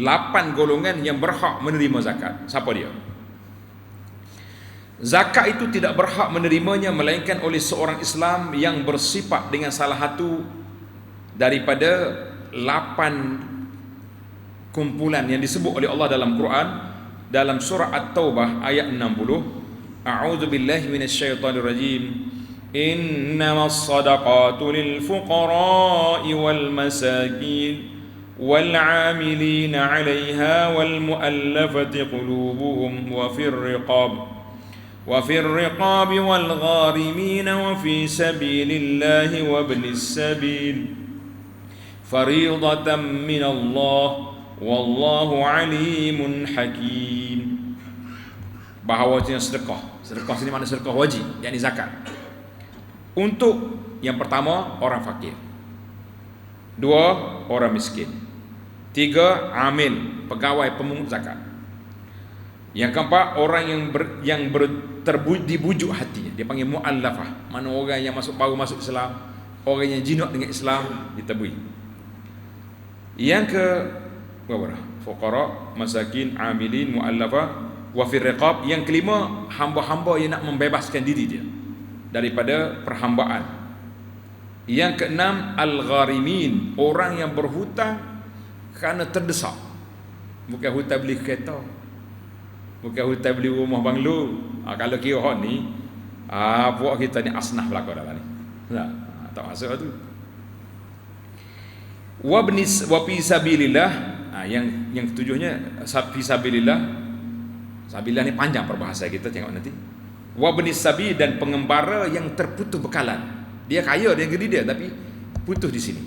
8 golongan yang berhak menerima zakat. Siapa dia? Zakat itu tidak berhak menerimanya melainkan oleh seorang Islam yang bersifat dengan salah satu daripada 8 kumpulan yang disebut oleh Allah dalam Quran, dalam surah At-Taubah ayat 60. A'udzu billahi minasyaitonir rajim. Innamas shadaqatu lil fuqara'i wal masakin wal 'amilina 'alaiha wal mu'allafati qulubuhum wa fir riqab wal gharimin wa fi sabilillahi wa ibnis sabil fariidatan minallah wallahu alimun hakim. Bahawasanya sedekah sini mana sedekah wajib, yakni zakat, untuk yang pertama orang fakir, 2 orang miskin, 3 amil pegawai pemungut zakat, yang keempat orang yang dibujuk hatinya, dia panggil mu'allafah, mana orang yang baru masuk Islam, orang yang jinak dengan Islam ditabui. Yang ke berapa dah? Fuqara, masakin, amilin, mu'allafah, wa fir riqab. Yang kelima, hamba-hamba yang nak membebaskan diri dia daripada perhambaan. Yang keenam, al-gharimin, orang yang berhutang kerana terdesak. Bukan hutang beli kereta, bukan hutang beli rumah banglo. Kalau kira hak ni, buat kita ni asnaf belaka dalam ni. Tak masuk tu. Wa fi sabilillah, yang ketujuhnya fi sabilillah. Sabilillah ni panjang perbahasa kita, tengok nanti. Wa ibnis sabil, dan pengembara yang terputus bekalan. Dia kaya dengan diri dia tapi putus di sini.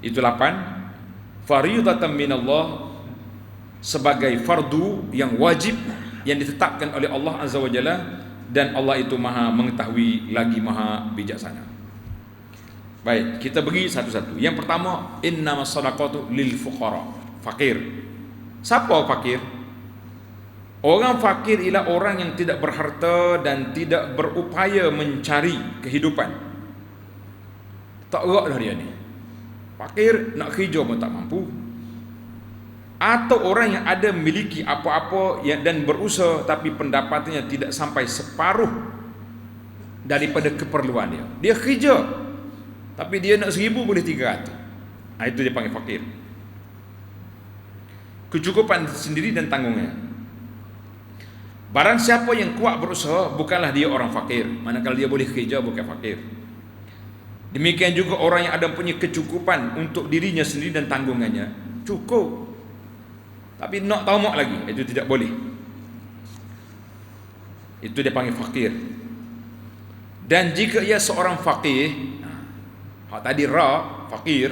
Itu 8. Fariidatan minallah, sebagai fardu yang wajib yang ditetapkan oleh Allah Azza wa Jalla, dan Allah itu Maha mengetahui lagi Maha bijaksana. Baik, kita bagi satu-satu. Yang pertama, innamas shadaqatu lil fuqara, fakir. Siapa fakir? Orang fakir ialah orang yang tidak berharta dan tidak berupaya mencari kehidupan. Tak gerak dah dia ni. Fakir, nak kerja pun tak mampu. Atau orang yang ada memiliki apa-apa dan berusaha tapi pendapatannya tidak sampai separuh daripada keperluan dia. Dia kerja tapi dia nak 1,000 boleh 300. Itu dia panggil fakir. Kecukupan sendiri dan tanggungnya. Barang siapa yang kuat berusaha, bukanlah dia orang fakir. Manakala dia boleh kerja, bukan fakir. Demikian juga orang yang ada punya kecukupan untuk dirinya sendiri dan tanggungannya, cukup, tapi nak tamak lagi, itu tidak boleh. Itu dia panggil fakir. Dan jika ia seorang faqih, hak tadi ra, fakir,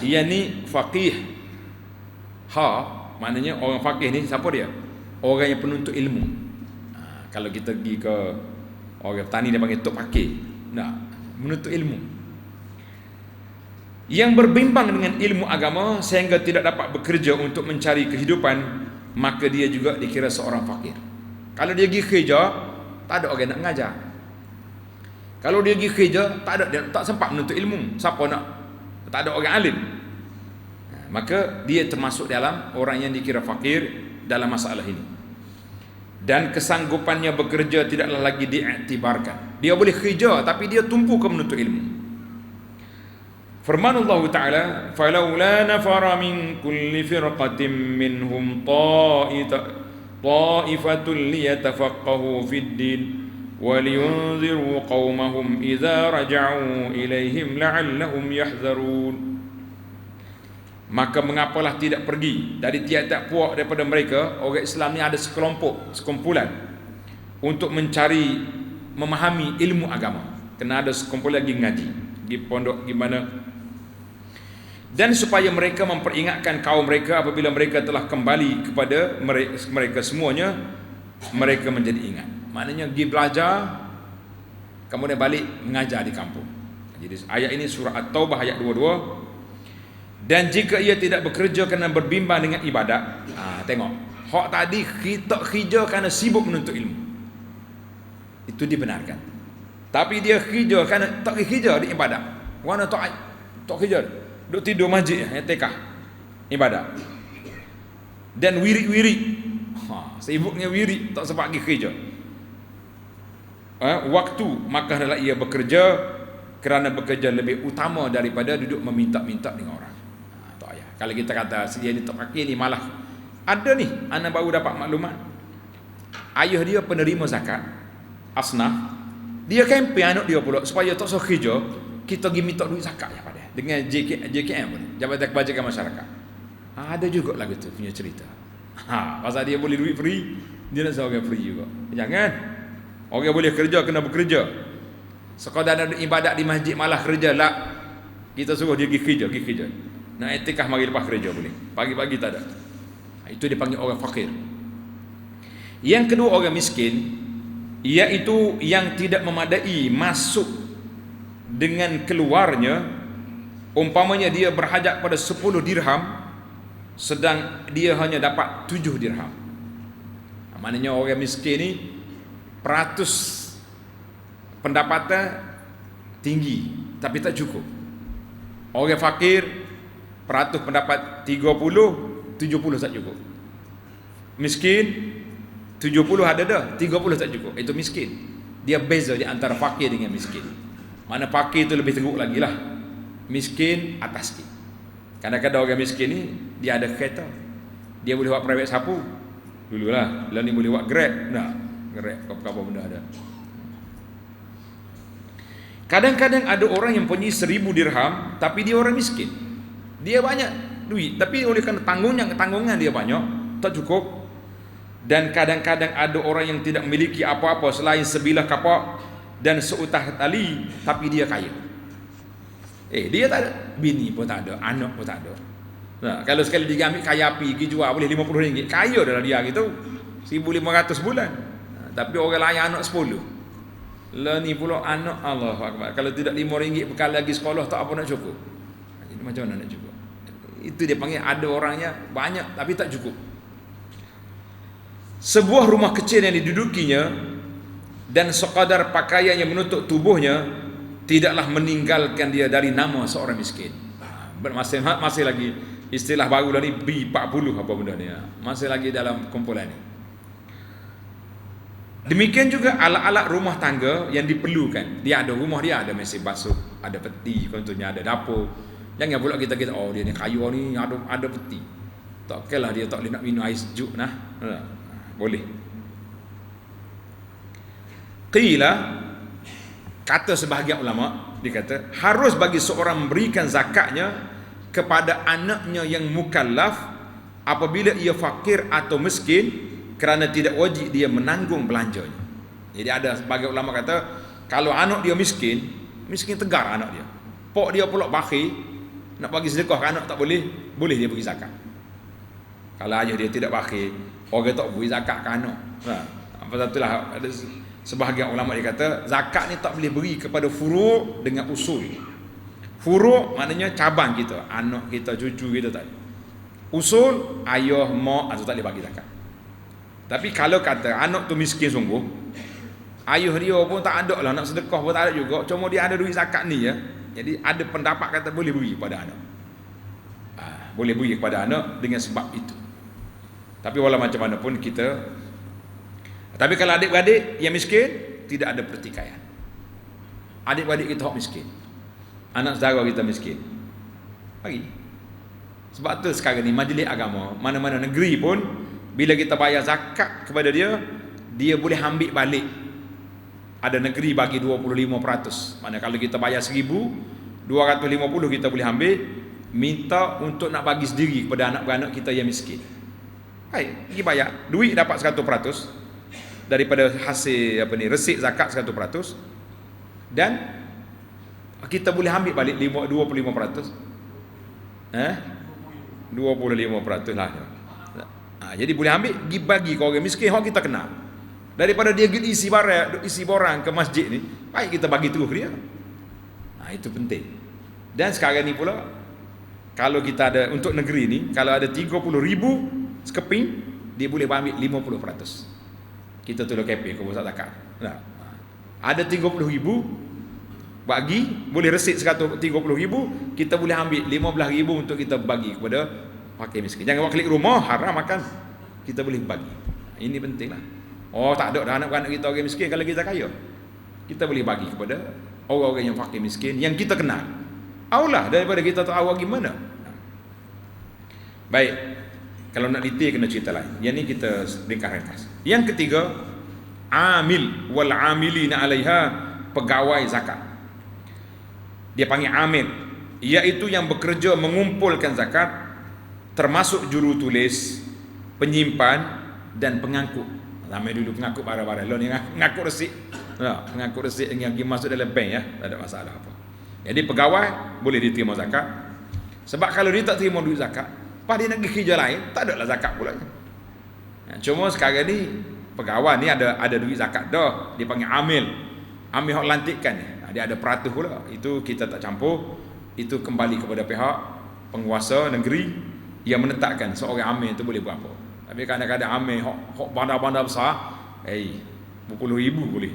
dia ni faqih. Ha, maknanya orang faqih ni siapa dia? Orang yang penuntut ilmu. Kalau kita pergi ke orang petani, dia panggil tok fakir. Nah, menuntut ilmu, yang berbimbang dengan ilmu agama sehingga tidak dapat bekerja untuk mencari kehidupan, maka dia juga dikira seorang fakir. Kalau dia pergi kerja, tak ada orang nak mengajar. Kalau dia pergi kerja, dia tak sempat menuntut ilmu. Siapa nak? Tak ada orang alim. Maka dia termasuk dalam orang yang dikira fakir dalam masalah ini. Dan kesanggupannya bekerja tidaklah lagi diiktibarkan. Dia boleh kerja tapi dia tumpu ke menuntut ilmu. Firman Allah Ta'ala, فَلَوْلَا نَفَرَ مِنْ كُلِّ فِرْقَةٍ مِّنْهُمْ طَائِفَةٌ لِيَتَفَقَّهُوا فِي الدِّينِ وَلِيُنْذِرُوا قَوْمَهُمْ إِذَا رَجَعُوا إِلَيْهِمْ لَعَلَّهُمْ يَحْذَرُونَ. Maka mengapalah tidak pergi dari tiap-tiap puak daripada mereka, orang Islam ni ada sekumpulan untuk mencari, memahami ilmu agama. Kena ada sekumpulan lagi ngaji di pondok gimana, dan supaya mereka memperingatkan kaum mereka apabila mereka telah kembali kepada mereka semuanya, mereka menjadi ingat. Maknanya pergi belajar, kemudian balik mengajar di kampung. Jadi ayat ini surah At-Taubah ayat 22. Dan jika ia tidak bekerja kerana berbimbang dengan ibadat, tengok, hak tadi kita kerja kerana sibuk menuntut ilmu, itu dibenarkan. Tapi dia kerja kerana tak kerja di ibadat, warna tak kerja, duk tidur masjid, etikah, ibadat. Dan wirid-wirid, sibuknya wirid, tak sempat pergi kerja. Waktu maka adalah ia bekerja, kerana bekerja lebih utama daripada duduk meminta-minta dengan orang. Tak payah. Kalau kita kata dia ni tak pakai ni, malah ada ni, anak baru dapat maklumat, ayah dia penerima zakat asnaf, dia kempen anak dia pula supaya tak usah kerja, kita pergi minta duit zakat ya pada dengan JKM pun, Jabatan Kebajikan Masyarakat. Ada juga lagu tu punya cerita. Pasal dia boleh duit free, dia nak suruh orang free juga. Jangan. Orang boleh kerja kena bekerja. Sekadar ada ibadat di masjid malah kerja lah. Kita suruh dia pergi kerja. Nak etikah mari lepas kerja boleh. Pagi-pagi tak ada. Itu dipanggil orang fakir. Yang kedua orang miskin, iaitu yang tidak memadai masuk dengan keluarnya. Umpamanya dia berhajat pada 10 dirham, sedang dia hanya dapat 7 dirham. Maknanya orang miskin ni peratus pendapatan tinggi tapi tak cukup. Orang fakir peratus pendapat 30, 70 tak cukup. Miskin 70 ada dah, 30 tak cukup. Itu miskin. Dia beza di antara fakir dengan miskin. Mana fakir tu lebih teruk lagi lah, miskin atas sikit. Kadang-kadang orang miskin ni dia ada kereta, dia boleh buat private sapu dululah. Lah ni boleh buat Grab, nah, Grab apa benda ada. Kadang-kadang ada orang yang punya 1000 dirham tapi dia orang miskin. Dia banyak duit tapi oleh kerana tanggungan dia banyak, tak cukup. Dan kadang-kadang ada orang yang tidak memiliki apa-apa selain sebilah kapak dan seutah tali tapi dia kaya. Dia tak ada bini pun tak ada, anak pun tak ada. Nah, kalau sekali dia ambil kaya api pergi jual boleh RM50, kaya dah dia gitu. 1,500 bulan. Tapi orang lain anak 10. Lah ni pula anak, Allah Akbar. Kalau tidak RM5 bekal lagi sekolah tak apa nak cukup. Jadi macam mana nak cukup? Itu dia panggil ada orangnya banyak tapi tak cukup. Sebuah rumah kecil yang didudukinya dan sekadar pakaian yang menutup tubuhnya tidaklah meninggalkan dia dari nama seorang miskin. Masih lagi istilah baru lah ni, B40 apa benda ni. Masih lagi dalam kumpulan ni. Demikian juga alat-alat rumah tangga yang diperlukan. Dia ada rumah dia, ada mesin basuh, ada peti, contohnya ada dapur. Jangan pula kita oh dia ni kayu ni ada peti. Tak kira dia tak boleh nak minum air sejuk nah. Boleh. Qila, kata sebahagian ulama, dia kata harus bagi seorang memberikan zakatnya kepada anaknya yang mukallaf apabila ia fakir atau miskin, kerana tidak wajib dia menanggung belanjanya. Jadi ada sebagian ulama kata kalau anak dia miskin tegar anak dia. Pok dia pula bakhil, nak bagi sedekah ke anak tak boleh dia bagi zakat. Kalau ayah dia tidak bakhil, orang tak bagi zakat ke anak. Apa satulah ada sebahagian ulama dia kata zakat ni tak boleh beri kepada furu' dengan usul. Furu' maknanya cabang kita, anak kita, cucu kita tak. Usul ayah, mak atau tak boleh bagi zakat. Tapi kalau kata anak tu miskin sungguh, ayah dia pun tak ada lah nak sedekah pun tak ada juga, cuma dia ada duit zakat ni ya. Jadi ada pendapat kata boleh beri kepada anak. Boleh beri kepada anak dengan sebab itu. Tapi walau macam mana pun kita, tapi kalau adik-beradik yang miskin tidak ada pertikaian. Adik-beradik kita hok miskin, anak saudara kita miskin, bagi. Sebab tu sekarang ni majlis agama mana-mana negeri pun bila kita bayar zakat kepada dia, dia boleh ambil balik. Ada negeri bagi 25%. Mana kalau kita bayar 1,250 kita boleh ambil, minta untuk nak bagi sendiri kepada anak-beranak kita yang miskin. Baik, pergi bayar, duit dapat 100% daripada hasil resit zakat 100%, dan kita boleh ambil balik 25%. 25% lah. Jadi boleh ambil pergi bagi ke orang miskin yang kita kenal. Daripada dia isi borang ke masjid ni, baik kita bagi terus dia. Itu penting. Dan sekarang ni pula kalau kita ada untuk negeri ni, kalau ada 30,000 sekeping, dia boleh ambil 50%. Kita tolong KP ke pusat zakat. Ada 30,000 bagi, boleh resit 130,000, kita boleh ambil 15,000 untuk kita bagi kepada fakir miskin. Jangan buat klik rumah haram makan. Kita boleh bagi. Ini pentinglah. Oh, tak ada dah anak-anak kita orang miskin kalau kita kaya. Kita boleh bagi kepada orang-orang yang fakir miskin yang kita kenal. Aulah daripada kita tahu gimana. Baik. Kalau nak detail kena cerita lain. Yang ni kita ringkas. Yang ketiga, amil wal amilina 'alaiha, pegawai zakat. Dia panggil amil, iaitu yang bekerja mengumpulkan zakat, termasuk juru tulis, penyimpan dan pengangkut. Ramai dulu pengangkut barang-barang. Lo ni ngangkut resit. Pengangkut resit yang pergi masuk dalam bank ya, tak ada masalah apa. Jadi pegawai boleh diterima zakat. Sebab kalau dia tak terima duit zakat, pas dia nak pergi kerja lain, tak ada lah zakat pula. Cuma sekarang ni pegawai ni ada duit zakat dah, dia panggil amil. Amil hak lantikan ni. Dia ada peratus pula. Itu kita tak campur. Itu kembali kepada pihak penguasa negeri yang menetapkan seorang amil itu boleh berapa. Tapi kadang-kadang amil hak bandar-bandar besar, berpuluh ribu boleh.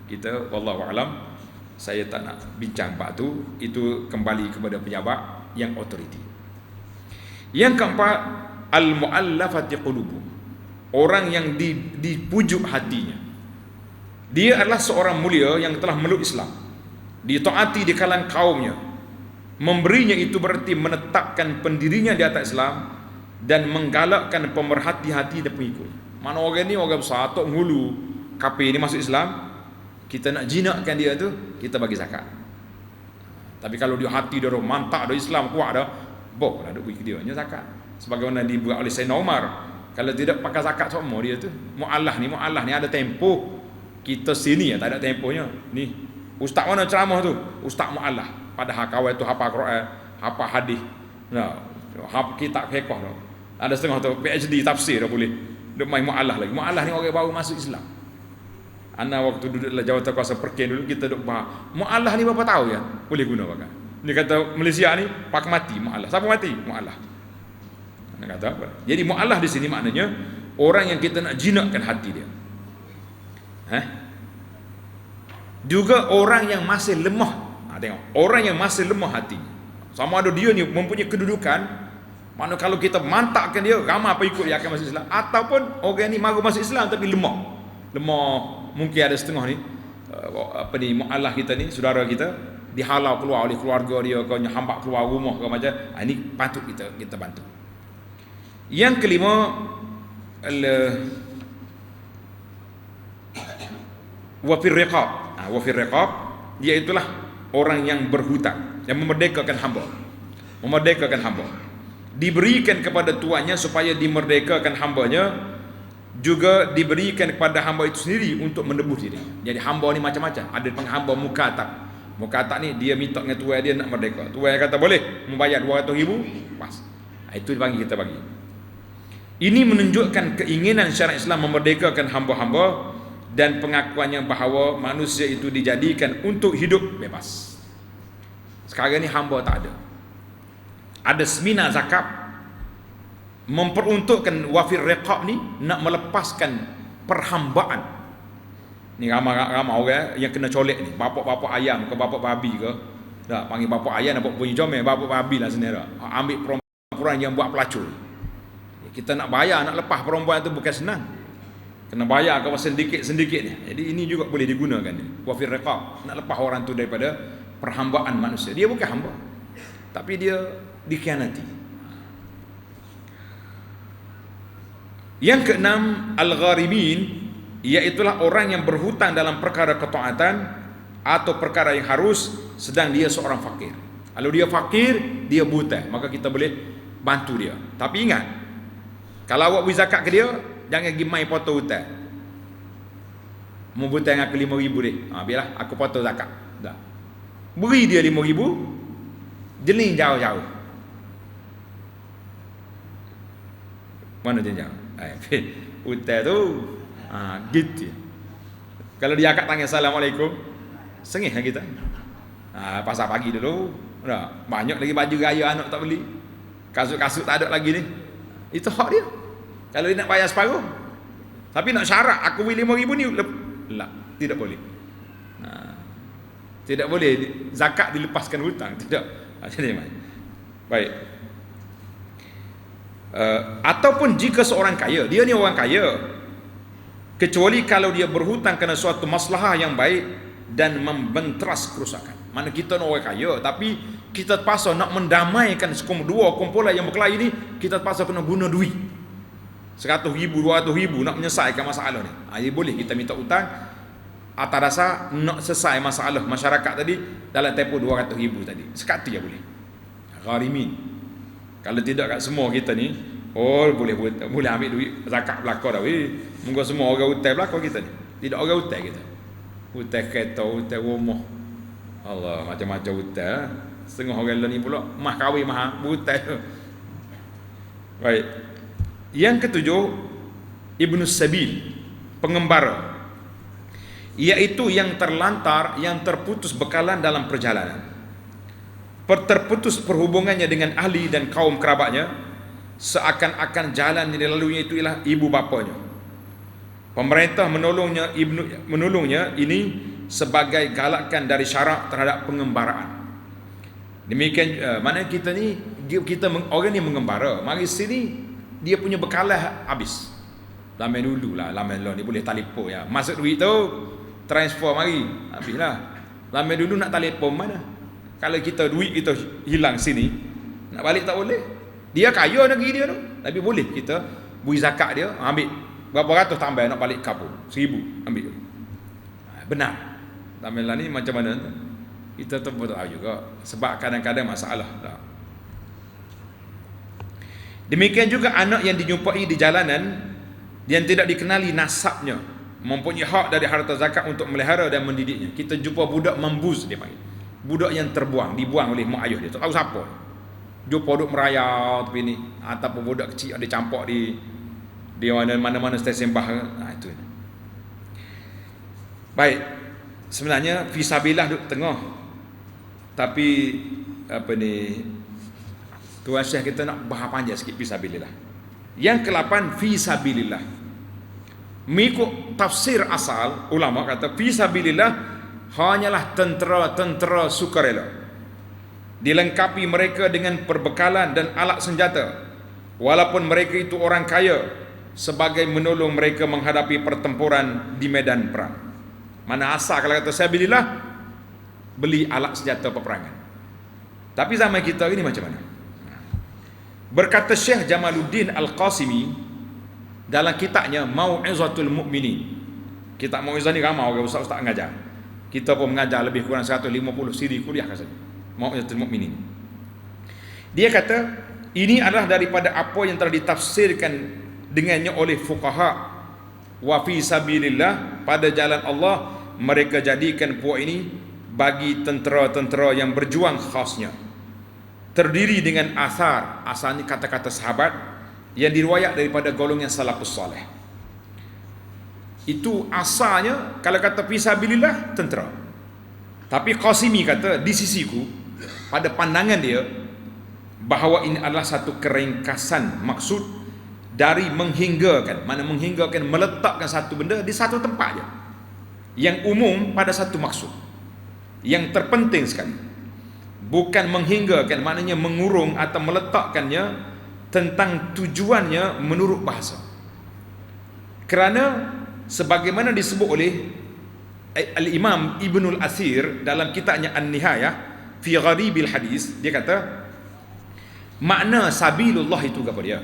Kita wallahu alam, saya tak nak bincang bab tu. Itu kembali kepada pejabat yang autoriti. Yang keempat, al-mu'allafati qulubuhum, orang yang dipujuk hatinya. Dia adalah seorang mulia yang telah meluk Islam, ditaati di kalangan kaumnya. Memberinya itu berarti menetapkan pendirinya di atas Islam dan menggalakkan pemerhati hati dan pengikut. Mana orang ni orang besar, tok ngulu kafir ni masuk Islam, kita nak jinakkan dia tu, kita bagi zakat. Tapi kalau dia hati dia mantap dah Islam kuat dah, boh lah duk bagi dia nya zakat. Sebagaimana dibuat oleh Sayyidina Umar. Kalau tidak pakai zakat semua dia tu. Mu'allah ni ada tempoh. Kita sini tak ada tempohnya. Ni ustaz mana ceramah tu? Ustaz Mu'allah. Padahal kawan tu hafal Quran, hafal hadis. Hafal kitab fiqh tu. Ada setengah tu PhD tafsir dah boleh. Duk main Mu'allah lagi. Mu'allah ni orang baru masuk Islam. Ana waktu duduk dalam jawatan kuasa Perkin dulu, kita duk bahas Mu'allah ni berapa tahu ya? Boleh guna pakai. Ni kata Malaysia ni pakai mati Mu'allah. Siapa mati? Mu'allah. Nak kata apa? Jadi Mu'allah di sini maknanya orang yang kita nak jinakkan hati dia. Juga orang yang masih lemah. Tengok, orang yang masih lemah hati. Sama ada dia ni mempunyai kedudukan, mana kalau kita mantapkan dia, ramai apa ikut dia akan masuk Islam. Ataupun orang ni mahu masuk Islam tapi lemah. Mungkin ada setengah ni Mu'allah kita ni, saudara kita dihalau keluar oleh keluarga dia, kau hambak keluar rumah ke macam. Ini patut kita bantu. Yang kelima, wafir riqab, iaitulah orang yang berhutang, yang memerdekakan hamba, diberikan kepada tuannya supaya dimerdekakan hambanya, juga diberikan kepada hamba itu sendiri untuk menebus diri. Jadi hamba ni macam-macam. Ada panggil hamba mukatab ni dia minta dengan tuan dia nak merdeka. Tuan kata boleh membayar 200,000, pas. Itu dipanggil kita bagi. Ini menunjukkan keinginan syariat Islam memerdekakan hamba-hamba dan pengakuannya bahawa manusia itu dijadikan untuk hidup bebas. Sekarang ni hamba tak ada. Ada seminar zakat memperuntukkan wafir riqab ni nak melepaskan perhambaan. Ni ramai orang yang kena colek ni, bapak-bapak ayam ke bapak babi ke. Dah panggil bapak ayam nampak bunyi comel, bapak babi lah sendiri. Ambil perempuan yang buat pelacur. Kita nak bayar, nak lepas perempuan tu bukan senang. Kena bayar ke sedikit-sedikit ni. Jadi ini juga boleh digunakan ni. Wafir riqab, nak lepas orang tu daripada perhambaan manusia. Dia bukan hamba, tapi dia dikhianati. Yang keenam, al-gharimin, iaitulah orang yang berhutang dalam perkara ketaatan atau perkara yang harus, sedang dia seorang fakir. Kalau dia fakir, dia buta, maka kita boleh bantu dia. Tapi ingat, kalau awak beri zakat ke dia, jangan pergi main potong hutang. Mau hutang aku 5,000 deh. Biarlah aku potong zakat. Dah. Beri dia 5,000, jeling jauh-jauh. Mana jauh? Hutang tu gitu. Kalau dia akak tanya assalamualaikum, sengih lah kita. Pasar pagi dulu, dah banyak lagi baju raya anak tak beli. Kasut-kasut tak ada lagi ni. Itu hak dia. Kalau dia nak bayar separuh, tapi nak syarat aku beli 5,000 ni, tidak boleh. Tidak boleh zakat dilepaskan hutang, tidak. Baik. Ataupun jika seorang kaya, dia ni orang kaya, kecuali kalau dia berhutang kerana suatu maslahah yang baik dan membentras kerusakan. Mana kita ni orang kaya, tapi kita terpaksa nak mendamaikan dua kumpulan yang berkelahi ni, kita terpaksa kena guna duit 100 ribu, 200 ribu nak menyelesaikan masalah ni. Jadi boleh kita minta hutang atas dasar nak selesai masalah masyarakat tadi dalam tempoh 200 ribu tadi. Sekali je boleh. Gharimin. Kalau tidak kat semua kita ni, boleh ambil duit zakat belaka dah weh. Moga semua orang hutang belaka kita ni. Tidak orang hutang kita. Hutang kereta, hutang rumah. Allah, macam-macam hutang. Setengah orang lain ni pula mah kahwin mah hutang. Baik. Yang ketujuh, Ibnu Sabil, pengembara, iaitu yang terlantar, yang terputus bekalan dalam perjalanan, terputus perhubungannya dengan ahli dan kaum kerabatnya, seakan-akan jalan yang dilaluinya itu ialah ibu bapanya. Pemerintah menolongnya ini sebagai galakan dari syarak terhadap pengembaraan. Demikian mana kita ni, orang ni mengembara, mari sini dia punya bekalan habis. Lama dulu lah, lama ni boleh telefon ya. Masuk duit tu, transfer mari, habislah. Lama dulu nak telefon mana? Kalau kita duit kita hilang sini, nak balik tak boleh. Dia kaya negeri dia tu, tapi boleh kita beri zakat dia, ambil berapa ratus tambah nak balik kampung, 1000 ambil. Benar. Lama ni macam mana? Kita tu tak tahu juga, sebab kadang-kadang masalah tak. Demikian juga anak yang dijumpai di jalanan yang tidak dikenali nasabnya, mempunyai hak dari harta zakat untuk melihara dan mendidiknya. Kita jumpa budak membuz, dia panggil. Budak yang dibuang oleh mak ayah dia, tak tahu siapa. Jumpa duk merayau tepi ni, ataupun budak kecil ada campak di mana-mana stesen bah. Itu. Baik. Sebenarnya fisabilillah duk tengah. Tapi Tuan Syekh kita nak bahas panjang sikit fisabilillah. Yang ke-8, fisabilillah. Mengikut tafsir asal, ulama kata fisabilillah hanyalah tentera-tentera sukarela, dilengkapi mereka dengan perbekalan dan alat senjata, walaupun mereka itu orang kaya, sebagai menolong mereka menghadapi pertempuran di medan perang. Mana asal kalau kata fisabilillah, beli alat senjata peperangan. Tapi zaman kita ini macam mana? Berkata Syekh Jamaluddin Al-Qasimi dalam kitabnya Mau'izatul Mu'minin. Kitab Mau'izah ni ramai orang ustaz-ustaz mengajar. Kita pun mengajar lebih kurang 150 siri kuliah rasanya. Mau'izatul Mu'minin. Dia kata ini adalah daripada apa yang telah ditafsirkan dengannya oleh fuqaha. Wa fi sabilillah, pada jalan Allah mereka jadikan puak ini bagi tentera-tentera yang berjuang khasnya, terdiri dengan asar ni kata-kata sahabat yang diriwayat daripada golongan salafus salih. Itu asalnya kalau kata fisabilillah tentera. Tapi Qasimi kata di sisiku, pada pandangan dia, bahawa ini adalah satu keringkasan maksud dari menghinggakan. Mana menghinggakan, meletakkan satu benda di satu tempat je, yang umum pada satu maksud yang terpenting sekali. Bukan menghinggakan, maknanya mengurung atau meletakkannya tentang tujuannya menurut bahasa. Kerana sebagaimana disebut oleh Al-Imam Ibnul Athir dalam kitabnya An-Nihayah fi Gharibil Hadis, dia kata makna sabilullah itu apa dia?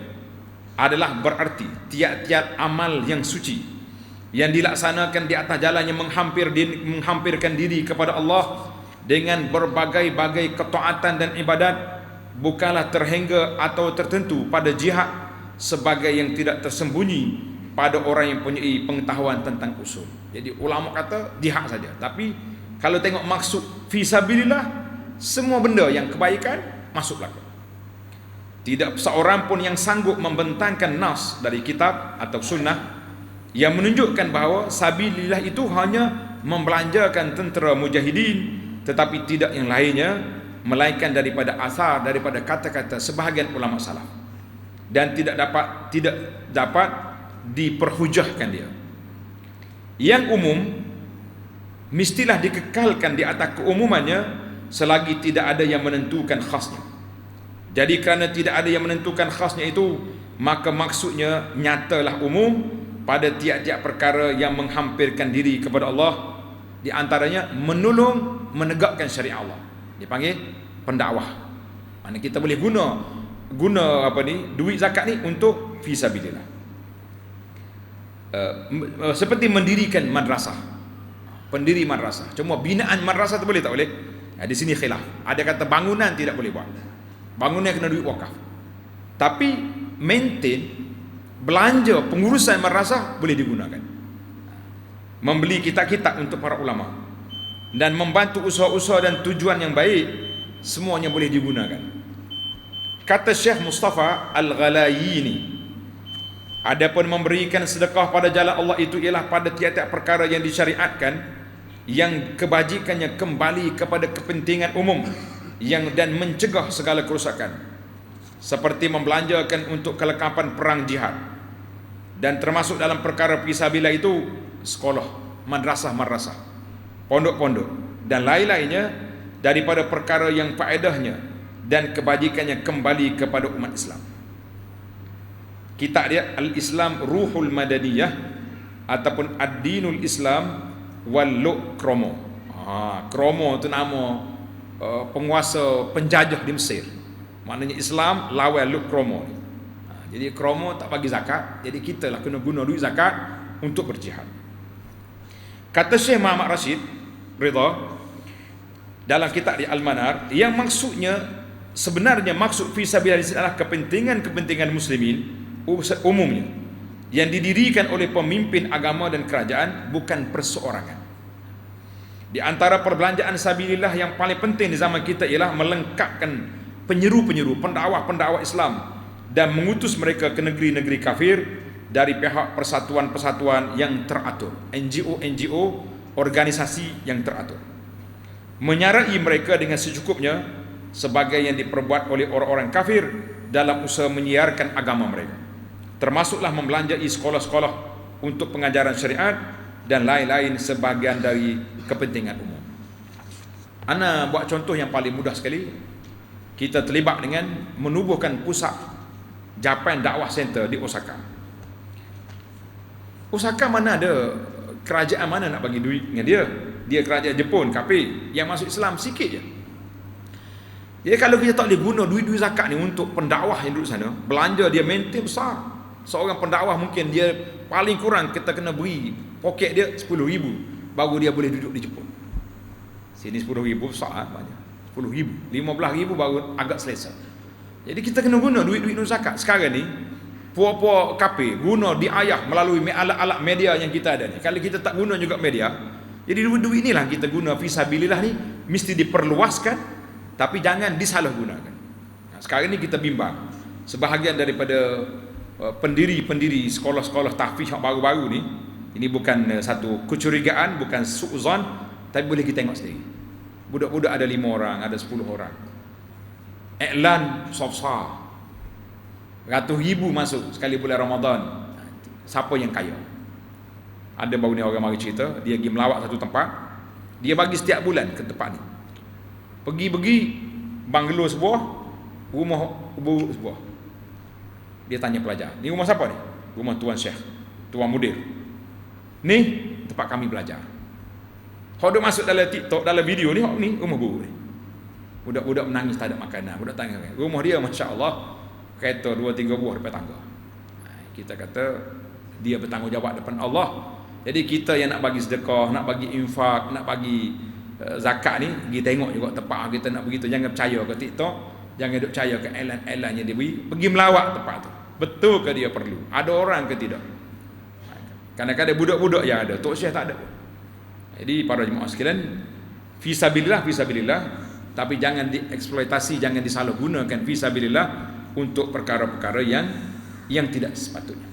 Adalah berarti tiap-tiap amal yang suci yang dilaksanakan di atas jalan yang menghampirkan diri kepada Allah dengan berbagai-bagai ketaatan dan ibadat, bukanlah terhingga atau tertentu pada jihad sebagai yang tidak tersembunyi pada orang yang punya pengetahuan tentang usul. Jadi ulama kata jihad saja, tapi kalau tengok maksud fisabilillah, semua benda yang kebaikan masuk belaka. Tidak seorang pun yang sanggup membentangkan nas dari kitab atau sunnah yang menunjukkan bahawa sabilillah itu hanya membelanjakan tentera mujahidin, tetapi tidak yang lainnya, melainkan daripada asar, daripada kata-kata sebahagian ulama salaf, dan tidak dapat diperhujahkan dia. Yang umum mestilah dikekalkan di atas keumumannya selagi tidak ada yang menentukan khasnya. Jadi kerana tidak ada yang menentukan khasnya itu, maka maksudnya nyatalah umum pada tiap-tiap perkara yang menghampirkan diri kepada Allah, di antaranya menolong menegakkan syariat Allah. Dipanggil pendakwah. Mana kita boleh guna duit zakat ni untuk fisabilillah. Seperti mendirikan madrasah, pendiri madrasah. Cuma binaan madrasah tu boleh tak boleh? Di sini khilaf. Ada kata bangunan tidak boleh buat. Bangunan kena duit wakaf. Tapi maintain, belanja pengurusan madrasah boleh digunakan. Membeli kitab-kitab untuk para ulama dan membantu usaha-usaha dan tujuan yang baik, semuanya boleh digunakan. Kata Syekh Mustafa Al-Ghalayini, adapun memberikan sedekah pada jalan Allah itu ialah pada tiap-tiap perkara yang disyariatkan, yang kebajikannya kembali kepada kepentingan umum dan mencegah segala kerusakan, seperti membelanjakan untuk kelengkapan perang jihad, dan termasuk dalam perkara fisabilillah itu sekolah, madrasah, pondok-pondok dan lain-lainnya daripada perkara yang faedahnya dan kebajikannya kembali kepada umat Islam. Kitab dia Al-Islam Ruhul Madaniyah ataupun Ad-Dinul Islam wal Kromo. Kromo itu nama penguasa penjajah di Mesir. Maknanya Islam lawan Luk Kromo. Jadi Kromo tak bagi zakat, jadi kita lah kena guna duit zakat untuk berjihad. Kata Syekh Muhammad Rashid Ridha dalam kitab di Al-Manar, yang maksudnya sebenarnya maksud fisabilillah adalah kepentingan muslimin umumnya yang didirikan oleh pemimpin agama dan kerajaan, bukan perseorangan. Di antara perbelanjaan sabilillah yang paling penting di zaman kita ialah melengkapkan penyeru-penyeru, pendakwah Islam dan mengutus mereka ke negeri-negeri kafir dari pihak persatuan-persatuan yang teratur, NGO, organisasi yang teratur. Menyarai mereka dengan secukupnya sebagai yang diperbuat oleh orang-orang kafir dalam usaha menyiarkan agama mereka. Termasuklah membelanjai sekolah-sekolah untuk pengajaran syariat dan lain-lain sebagian dari kepentingan umum. Ana buat contoh yang paling mudah sekali. Kita terlibat dengan menubuhkan pusat Japan Dakwah Center di Osaka. Osaka mana ada kerajaan mana nak bagi duit dengan dia? Dia kerajaan Jepun, kafir, yang masuk Islam sikit je. Jadi kalau kita tak boleh guna duit-duit zakat ni untuk pendakwah yang duduk sana, belanja dia maintain besar. Seorang pendakwah mungkin dia paling kurang kita kena beri poket dia 10,000 baru dia boleh duduk di Jepun. Sini 10,000 besar banyak. 10,000, 15,000 baru agak selesa. Jadi kita kena guna duit-duit zakat. Sekarang ni puak-puak kafir guna diayah melalui alat-alat media yang kita ada ni. Kalau kita tak guna juga media, jadi duit-duit inilah kita guna fisabilillah ni mesti diperluaskan, tapi jangan disalahgunakan. Sekarang ni kita bimbang sebahagian daripada pendiri-pendiri sekolah-sekolah tahfiz yang baru-baru ni, ini bukan satu kecurigaan, bukan su'zon, tapi boleh kita tengok sendiri. Budak-budak ada 5 orang, ada 10 orang. Iklan besar, ratus ribu masuk sekali bulan Ramadan. Siapa yang kaya? Ada baru ni orang mari cerita, dia pergi melawat satu tempat, dia bagi setiap bulan ke tempat ni. Pergi banglo sebuah, rumah buruk sebuah. Dia tanya pelajar, ni rumah siapa ni? Rumah Tuan Syekh, Tuan Mudir. Ni tempat kami belajar. Kalau dia masuk dalam TikTok, dalam video ni, ni rumah buruk ni. Budak-budak menangis tak ada makanan. Budak tanya, rumah dia Masya Allah kereta 2-3 buah depan tangga. Kita kata dia bertanggungjawab depan Allah. Jadi kita yang nak bagi sedekah, nak bagi infak, nak bagi zakat ni, pergi tengok juga tempat kita nak begitu. Jangan percaya ke TikTok, jangan duk percaya ke elan-elan yang dia beri. Pergi melawat tempat tu, betul ke dia perlu, ada orang ke tidak. Kadang-kadang budak-budak yang ada, Tok Syekh tak ada. Jadi para jemaah sekalian, fisabilillah, tapi jangan dieksploitasi, jangan disalahgunakan fisabilillah untuk perkara-perkara yang tidak sepatutnya.